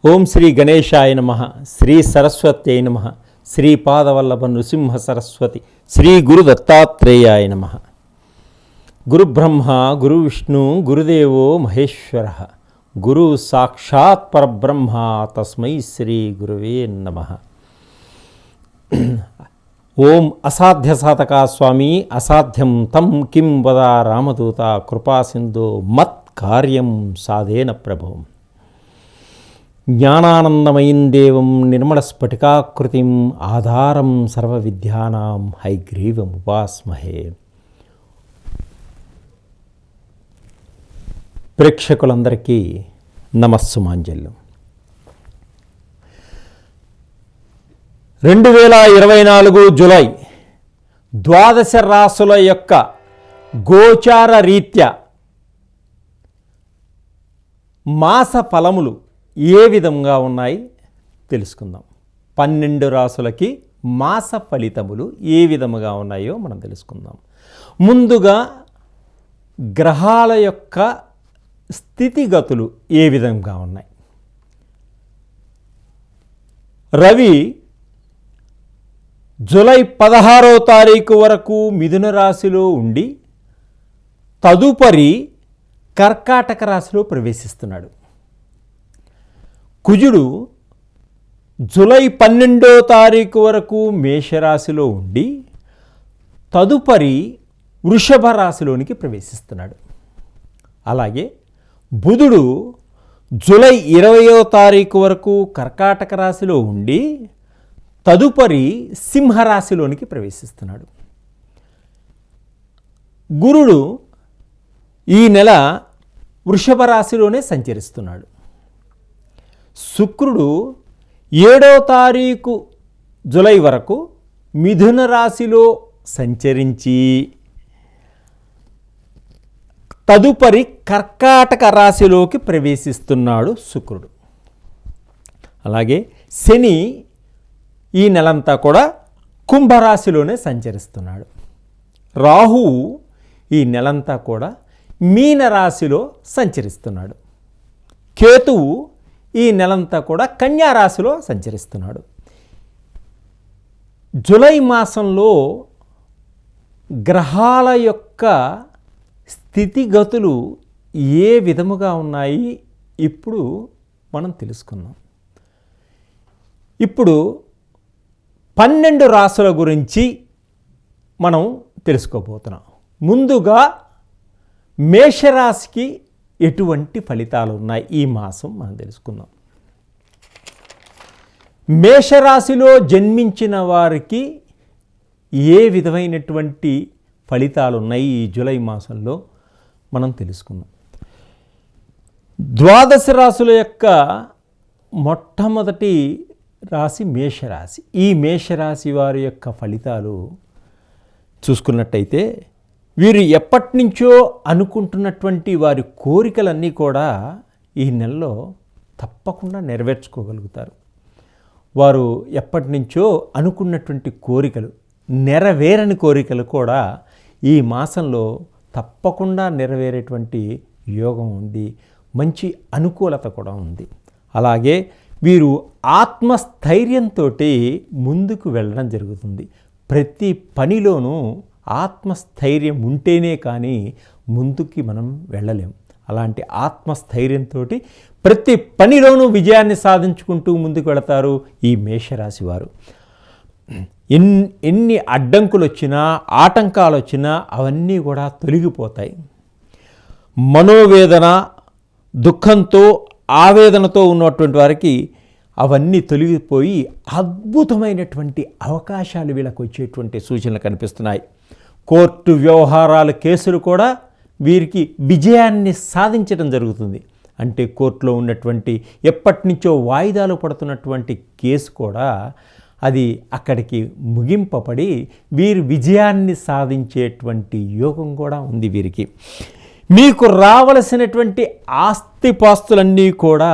ఓం శ్రీ గణేశాయ నమః. శ్రీ సరస్వత్యై నమః. శ్రీపాదవల్లభ నృసింహ సరస్వతి శ్రీ గురు దత్తాత్రేయాయ నమః. గురు బ్రహ్మ గురు విష్ణు గురుదేవో మహేశ్వర గురు సాక్షాత్ పరబ్రహ్మ తస్మై శ్రీ గురువే నమః. ఓం అసాధ్య సాధకా స్వామి అసాధ్యం తం కిం వద రామదూత కృపాసింధో మత్ కార్యం సాధేన ప్రభవం. జ్ఞానానందమయం దేవం నిర్మలస్ఫటికాకృతిం ఆధారం సర్వవిద్యానాం హైగ్రీవముపాస్మహే. ప్రేక్షకులందరికీ నమస్సుమాంజల్యం. 2024 జూలై ద్వాదశ రాశుల యొక్క గోచార రీత్యా మాస ఫలములు ఏ విధంగా ఉన్నాయి తెలుసుకుందాం. 12 రాశులకి మాస ఫలితములు ఏ విధముగా ఉన్నాయో మనం తెలుసుకుందాం. ముందుగా గ్రహాల యొక్క స్థితిగతులు ఏ విధంగా ఉన్నాయి. రవి జూలై 16వ తారీఖు వరకు మిథున రాశిలో ఉండి తదుపరి కర్కాటక రాశిలో ప్రవేశిస్తున్నాడు. కుజుడు జూలై 12వ తారీఖు వరకు మేషరాశిలో ఉండి తదుపరి వృషభ రాశిలోనికి ప్రవేశిస్తున్నాడు. అలాగే బుధుడు జూలై 20వ తారీఖు వరకు కర్కాటక రాశిలో ఉండి తదుపరి సింహరాశిలోనికి ప్రవేశిస్తున్నాడు. గురుడు ఈ నెల వృషభ రాశిలోనే సంచరిస్తున్నాడు. శుక్రుడు 7వ తారీఖు జూలై వరకు మిథున రాశిలో సంచరించి తదుపరి కర్కాటక రాశిలోకి ప్రవేశిస్తున్నాడు శుక్రుడు. అలాగే శని ఈ నెలంతా కూడా కుంభరాశిలోనే సంచరిస్తున్నాడు. రాహువు ఈ నెలంతా కూడా మీనరాశిలో సంచరిస్తున్నాడు. కేతువు ఈ నెలంతా కూడా కన్యా రాశిలో సంచరిస్తున్నాడు. జూలై మాసంలో గ్రహాల యొక్క స్థితిగతులు ఏ విధముగా ఉన్నాయి ఇప్పుడు మనం తెలుసుకుందాం. ఇప్పుడు 12 రాశుల గురించి మనం తెలుసుకోబోతున్నాం. ముందుగా మేషరాశికి ఎటువంటి ఫలితాలు ఉన్నాయి ఈ మాసం మనం తెలుసుకుందాం. మేషరాశిలో జన్మించిన వారికి ఏ విధమైనటువంటి ఫలితాలు ఉన్నాయి ఈ జూలై మాసంలో మనం తెలుసుకుందాం. ద్వాదశ రాశుల యొక్క మొట్టమొదటి రాశి మేషరాశి. ఈ మేషరాశి వారి యొక్క ఫలితాలు చూసుకున్నట్టయితే వీరు ఎప్పటి నుంచో అనుకుంటున్నటువంటి వారి కోరికలన్నీ కూడా ఈ నెలలో తప్పకుండా నెరవేర్చుకోగలుగుతారు. వారు ఎప్పటి నుంచో అనుకున్నటువంటి కోరికలు, నెరవేరని కోరికలు కూడా ఈ మాసంలో తప్పకుండా నెరవేరేటువంటి యోగం ఉంది. మంచి అనుకూలత కూడా ఉంది. అలాగే వీరు ఆత్మస్థైర్యంతో ముందుకు వెళ్ళడం జరుగుతుంది. ప్రతి పనిలోనూ ఆత్మస్థైర్యం ఉంటేనే కానీ ముందుకి మనం వెళ్ళలేం. అలాంటి ఆత్మస్థైర్యంతో ప్రతి పనిలోనూ విజయాన్ని సాధించుకుంటూ ముందుకు వెళతారు ఈ మేషరాశి వారు. ఎన్ని అడ్డంకులు వచ్చినా ఆటంకాలు వచ్చినా అవన్నీ కూడా తొలగిపోతాయి. మనోవేదన, దుఃఖంతో, ఆవేదనతో ఉన్నటువంటి వారికి అవన్నీ తొలగిపోయి అద్భుతమైనటువంటి అవకాశాలు వీళ్ళకు వచ్చేటువంటి సూచనలు కనిపిస్తున్నాయి. కోర్టు వ్యవహారాల కేసులు కూడా వీరికి విజయాన్ని సాధించడం జరుగుతుంది. అంటే కోర్టులో ఉన్నటువంటి ఎప్పటి నుంచో వాయిదాలు పడుతున్నటువంటి కేసు కూడా అది అక్కడికి ముగింపబడి వీరు విజయాన్ని సాధించేటువంటి యోగం కూడా ఉంది వీరికి. మీకు రావలసినటువంటి ఆస్తిపాస్తులన్నీ కూడా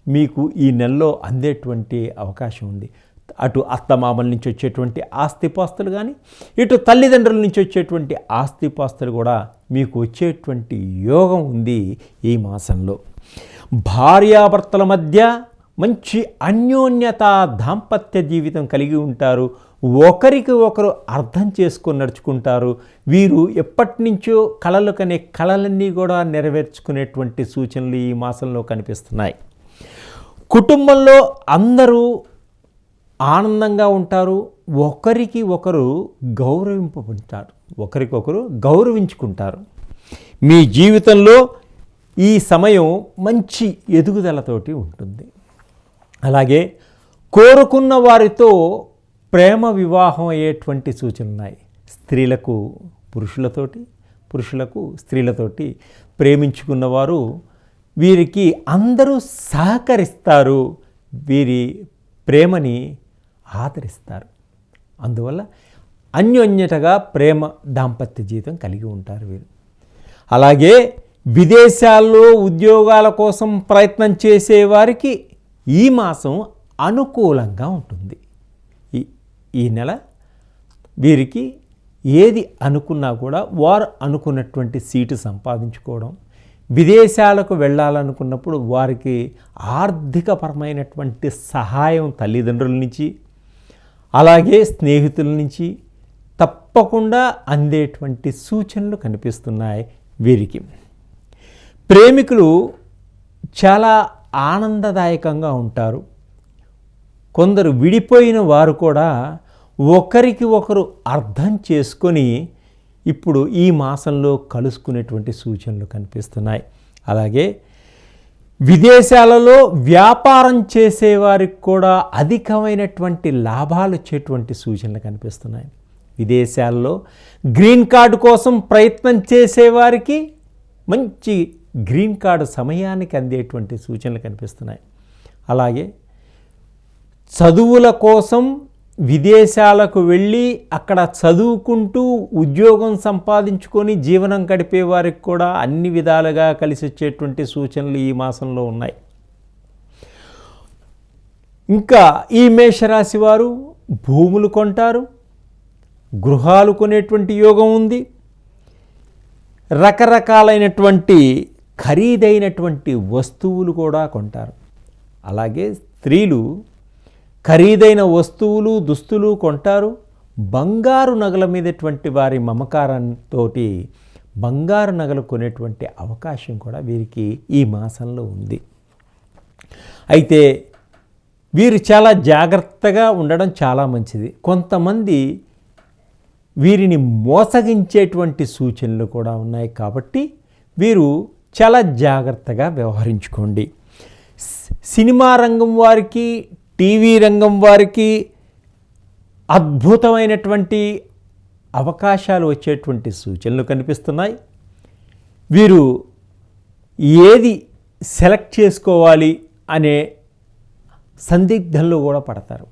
మీకు ఈ నెలలో అందేటువంటి అవకాశం ఉంది. అటు అత్తమామల నుంచి వచ్చేటువంటి ఆస్తిపాస్తులు కానీ, ఇటు తల్లిదండ్రుల నుంచి వచ్చేటువంటి ఆస్తిపాస్తులు కూడా మీకు వచ్చేటువంటి యోగం ఉంది ఈ మాసంలో. భార్యాభర్తల మధ్య మంచి అన్యోన్యత దాంపత్య జీవితం కలిగి ఉంటారు. ఒకరికి ఒకరు అర్థం చేసుకొని నడుచుకుంటారు. వీరు ఎప్పటి నుంచో కలలు కనే కలలన్నీ కూడా నెరవేర్చుకునేటువంటి సూచనలు ఈ మాసంలో కనిపిస్తున్నాయి. కుటుంబంలో అందరూ ఆనందంగా ఉంటారు. ఒకరికి ఒకరు గౌరవింపబడతారు, ఒకరికొకరు గౌరవించుకుంటారు. మీ జీవితంలో ఈ సమయం మంచి ఎదుగుదలతోటి ఉంటుంది. అలాగే కోరుకున్న వారితో ప్రేమ వివాహం అయ్యేటువంటి సూచనలు ఉన్నాయి. స్త్రీలకు పురుషులతోటి, పురుషులకు స్త్రీలతోటి ప్రేమించుకున్నవారు వీరికి అందరూ సహకరిస్తారు, వీరి ప్రేమని ఆదరిస్తారు. అందువల్ల అన్యోన్యతగా ప్రేమ దాంపత్య జీవితం కలిగి ఉంటారు వీరు. అలాగే విదేశాల్లో ఉద్యోగాల కోసం ప్రయత్నం చేసేవారికి ఈ మాసం అనుకూలంగా ఉంటుంది. ఈ నెల వీరికి ఏది అనుకున్నా కూడా వారు అనుకున్నటువంటి సీటు సంపాదించుకోవడం, విదేశాలకు వెళ్ళాలనుకున్నప్పుడు వారికి ఆర్థికపరమైనటువంటి సహాయం తల్లిదండ్రుల నుంచి అలాగే స్నేహితుల నుంచి తప్పకుండా అందేటువంటి సూచనలు కనిపిస్తున్నాయి వీరికి. ప్రేమికులు చాలా ఆనందదాయకంగా ఉంటారు. కొందరు విడిపోయిన వారు కూడా ఒకరికి ఒకరు అర్థం చేసుకొని ఇప్పుడు ఈ మాసంలో కలుసుకునేటువంటి సూచనలు కనిపిస్తున్నాయి. అలాగే విదేశాలలో వ్యాపారం చేసేవారికి కూడా అధికమైనటువంటి లాభాలు వచ్చేటువంటి సూచనలు కనిపిస్తున్నాయి. విదేశాల్లో గ్రీన్ కార్డు కోసం ప్రయత్నం చేసేవారికి మంచి గ్రీన్ కార్డు సమయానికి అందేటువంటి సూచనలు కనిపిస్తున్నాయి. అలాగే చదువుల కోసం విదేశాలకు వెళ్ళి అక్కడ చదువుకుంటూ ఉద్యోగం సంపాదించుకొని జీవనం గడిపే వారికి కూడా అన్ని విధాలుగా కలిసి వచ్చేటువంటి సూచనలు ఈ మాసంలో ఉన్నాయి. ఇంకా ఈ మేషరాశి వారు భూములు కొంటారు, గృహాలు కొనేటువంటి యోగం ఉంది. రకరకాలైనటువంటి ఖరీదైనటువంటి వస్తువులు కూడా కొంటారు. అలాగే స్త్రీలు ఖరీదైన వస్తువులు దుస్తులు కొంటారు. బంగారు నగల మీదటువంటి వారి మమకారంతో బంగారు నగలు కొనేటువంటి అవకాశం కూడా వీరికి ఈ మాసంలో ఉంది. అయితే వీరు చాలా జాగ్రత్తగా ఉండడం చాలా మంచిది. కొంతమంది వీరిని మోసగించేటువంటి సూచనలు కూడా ఉన్నాయి కాబట్టి వీరు చాలా జాగ్రత్తగా వ్యవహరించుకోండి. సినిమా రంగం వారికి, టీవీ రంగం వారికి అద్భుతమైనటువంటి అవకాశాలు వచ్చేటువంటి సూచనలు కనిపిస్తున్నాయి. వీరు ఏది సెలెక్ట్ చేసుకోవాలి అనే సందిగ్ధంలో కూడా పడతారు.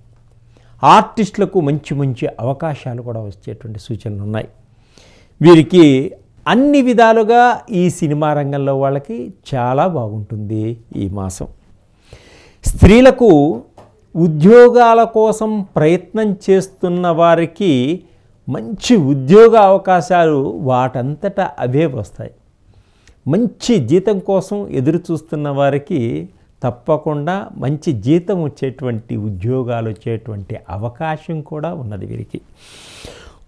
ఆర్టిస్టులకు మంచి మంచి అవకాశాలు కూడా వచ్చేటువంటి సూచనలు ఉన్నాయి. వీరికి అన్ని విధాలుగా ఈ సినిమా రంగంలో వాళ్ళకి చాలా బాగుంటుంది ఈ మాసం. స్త్రీలకు ఉద్యోగాల కోసం ప్రయత్నం చేస్తున్న వారికి మంచి ఉద్యోగ అవకాశాలు వాటంతటా అవే వస్తాయి. మంచి జీతం కోసం ఎదురు చూస్తున్న వారికి తప్పకుండా మంచి జీతం వచ్చేటువంటి ఉద్యోగాలు వచ్చేటువంటి అవకాశం కూడా ఉన్నది వీరికి.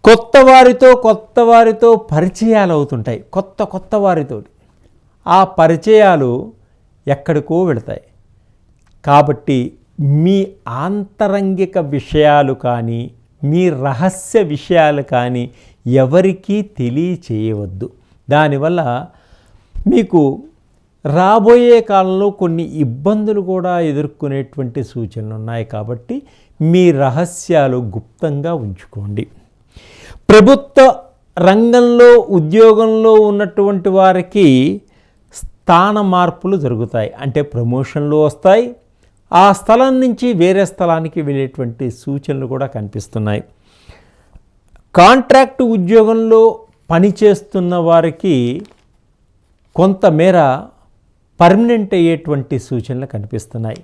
కొత్త వారితో పరిచయాలు అవుతుంటాయి. కొత్త వారితో ఆ పరిచయాలు ఎక్కడికో వెళతాయి. కాబట్టి మీ ఆంతరంగిక విషయాలు కానీ మీ రహస్య విషయాలు కానీ ఎవరికీ తెలియచేయవద్దు. దానివల్ల మీకు రాబోయే కాలంలో కొన్ని ఇబ్బందులు కూడా ఎదుర్కొనేటువంటి సూచనలు ఉన్నాయి. కాబట్టి మీ రహస్యాలు గుప్తంగా ఉంచుకోండి. ప్రభుత్వ రంగంలో ఉద్యోగంలో ఉన్నటువంటి వారికి స్థాన మార్పులు జరుగుతాయి. అంటే ప్రమోషన్లు వస్తాయి. ఆ స్థలం నుంచి వేరే స్థలానికి వెళ్ళేటువంటి సూచనలు కూడా కనిపిస్తున్నాయి. కాంట్రాక్టు ఉద్యోగంలో పనిచేస్తున్న వారికి కొంతమేర పర్మనెంట్ అయ్యేటువంటి సూచనలు కనిపిస్తున్నాయి.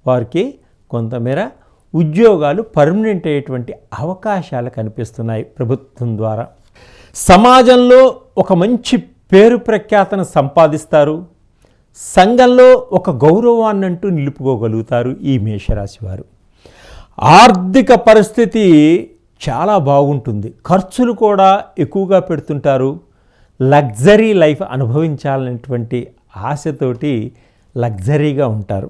వారికి కొంతమేర ఉద్యోగాలు పర్మనెంట్ అయ్యేటువంటి అవకాశాలు కనిపిస్తున్నాయి ప్రభుత్వం ద్వారా. సమాజంలో ఒక మంచి పేరు ప్రఖ్యాతను సంపాదిస్తారు. సంఘంలో ఒక గౌరవాన్ని అంటూ నిలుపుకోగలుగుతారు ఈ మేషరాశి వారు. ఆర్థిక పరిస్థితి చాలా బాగుంటుంది. ఖర్చులు కూడా ఎక్కువగా పెడుతుంటారు. లగ్జరీ లైఫ్ అనుభవించాలనేటువంటి ఆశతోటి లగ్జరీగా ఉంటారు.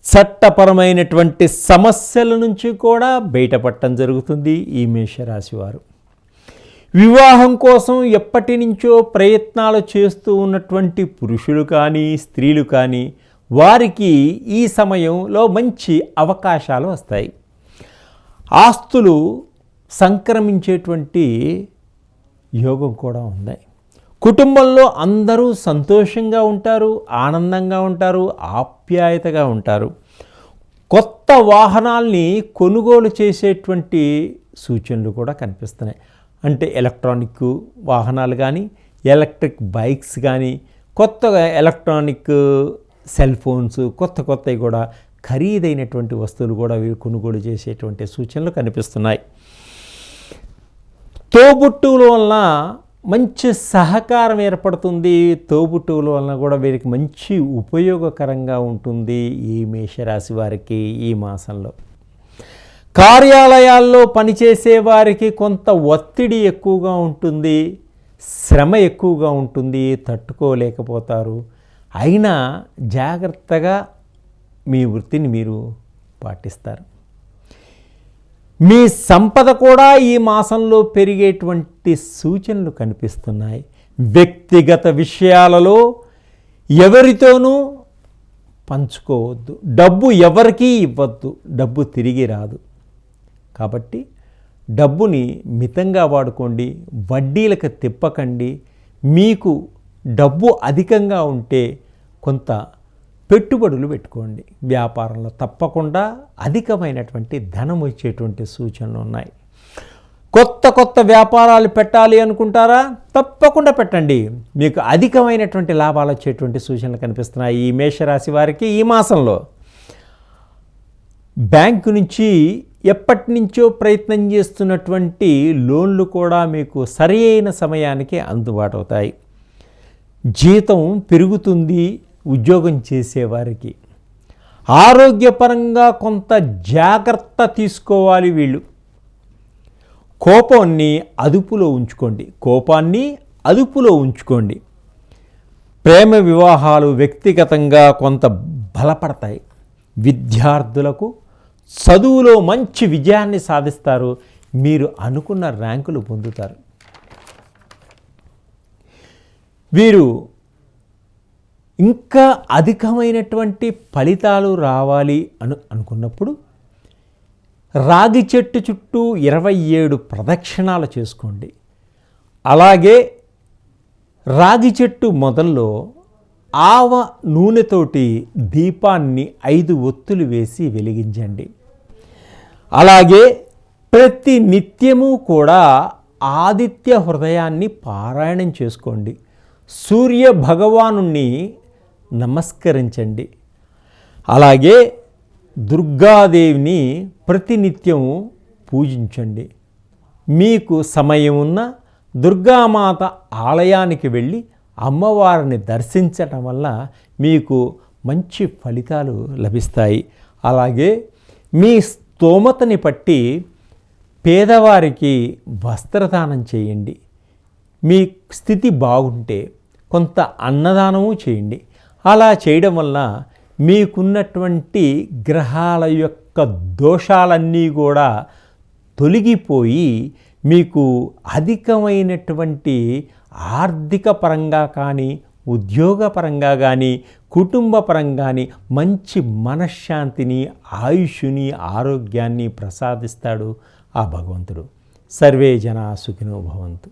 చట్టపరమైనటువంటి సమస్యల నుంచి కూడా బయటపడటం జరుగుతుంది ఈ మేషరాశి వారు. వివాహం కోసం ఎప్పటి నుంచో ప్రయత్నాలు చేస్తూ ఉన్నటువంటి పురుషులు కానీ స్త్రీలు కానీ వారికి ఈ సమయంలో మంచి అవకాశాలు వస్తాయి. ఆస్తులు సంక్రమించేటువంటి యోగం కూడా ఉంది. కుటుంబంలో అందరూ సంతోషంగా ఉంటారు, ఆనందంగా ఉంటారు, ఆప్యాయతగా ఉంటారు. కొత్త వాహనాల్ని కొనుగోలు చేసేటువంటి సూచనలు కూడా కనిపిస్తున్నాయి. అంటే ఎలక్ట్రానిక్ వాహనాలు కానీ, ఎలక్ట్రిక్ బైక్స్ కానీ, కొత్తగా ఎలక్ట్రానిక్ సెల్ ఫోన్స్ కొత్తవి కూడా ఖరీదైనటువంటి వస్తువులు కూడా వీరు కొనుగోలు చేసేటువంటి సూచనలు కనిపిస్తున్నాయి. తోబుట్టువుల వలన మంచి సహకారం ఏర్పడుతుంది. తోబుట్టువుల వలన కూడా వీరికి మంచి ఉపయోగకరంగా ఉంటుంది ఈ మేషరాశి వారికి ఈ మాసంలో. కార్యాలయాల్లో పనిచేసే వారికి కొంత ఒత్తిడి ఎక్కువగా ఉంటుంది, శ్రమ ఎక్కువగా ఉంటుంది, తట్టుకోలేకపోతారు. అయినా జాగ్రత్తగా మీ వృత్తిని మీరు పాటిస్తారు. మీ సంపద కూడా ఈ మాసంలో పెరిగేటువంటి సూచనలు కనిపిస్తున్నాయి. వ్యక్తిగత విషయాలలో ఎవరితోనూ పంచుకోవద్దు. డబ్బు ఎవరికీ ఇవ్వద్దు. డబ్బు తిరిగి రాదు. కాబట్టి డబ్బుని మితంగా వాడుకోండి. వడ్డీలకు తిప్పకండి. మీకు డబ్బు అధికంగా ఉంటే కొంత పెట్టుబడులు పెట్టుకోండి. వ్యాపారంలో తప్పకుండా అధికమైనటువంటి ధనం వచ్చేటువంటి సూచనలు ఉన్నాయి. కొత్త వ్యాపారాలు పెట్టాలి అనుకుంటారా? తప్పకుండా పెట్టండి. మీకు అధికమైనటువంటి లాభాలు వచ్చేటువంటి సూచనలు కనిపిస్తున్నాయి ఈ మేషరాశి వారికి ఈ మాసంలో. బ్యాంకు నుంచి ఎప్పటి నుంచో ప్రయత్నం చేస్తున్నటువంటి లోన్లు కూడా మీకు సరి అయిన సమయానికి అందుబాటు అవుతాయి. జీతం పెరుగుతుంది ఉద్యోగం చేసేవారికి. ఆరోగ్యపరంగా కొంత జాగ్రత్త తీసుకోవాలి వీళ్ళు. కోపాన్ని అదుపులో ఉంచుకోండి. ప్రేమ వివాహాలు వ్యక్తిగతంగా కొంత బలపడతాయి. విద్యార్థులకు చదువులో మంచి విజయాన్ని సాధిస్తారు. మీరు అనుకున్న ర్యాంకులు పొందుతారు. వీరు ఇంకా అధికమైనటువంటి ఫలితాలు రావాలి అనుకున్నప్పుడు రాగి చెట్టు చుట్టూ 27 ప్రదక్షిణాలు చేసుకోండి. అలాగే రాగి చెట్టు మొదల్లో ఆవ నూనెతోటి దీపాన్ని 5 ఒత్తులు వేసి వెలిగించండి. అలాగే ప్రతి నిత్యము కూడా ఆదిత్య హృదయాన్ని పారాయణం చేసుకోండి. సూర్య భగవానుణ్ణి నమస్కరించండి. అలాగే దుర్గాదేవిని ప్రతినిత్యం పూజించండి. మీకు సమయం ఉన్న దుర్గామాత ఆలయానికి వెళ్ళి అమ్మవారిని దర్శించటం వల్ల మీకు మంచి ఫలితాలు లభిస్తాయి. అలాగే మీ స్తోమతని బట్టి పేదవారికి వస్త్రదానం చేయండి. మీ స్థితి బాగుంటే కొంత అన్నదానము చేయండి. అలా చేయడం వల్ల మీకున్నటువంటి గ్రహాల యొక్క దోషాలన్నీ కూడా తొలగిపోయి మీకు అధికమైనటువంటి ఆర్థిక పరంగా కానీ ఉద్యోగపరంగా కానీ కుటుంబ పరంగా కానీ మంచి మనశ్శాంతిని ఆయుష్ని ఆరోగ్యాన్ని ప్రసాదిస్తాడు ఆ భగవంతుడు. సర్వే జనా సుఖినో భవంతు.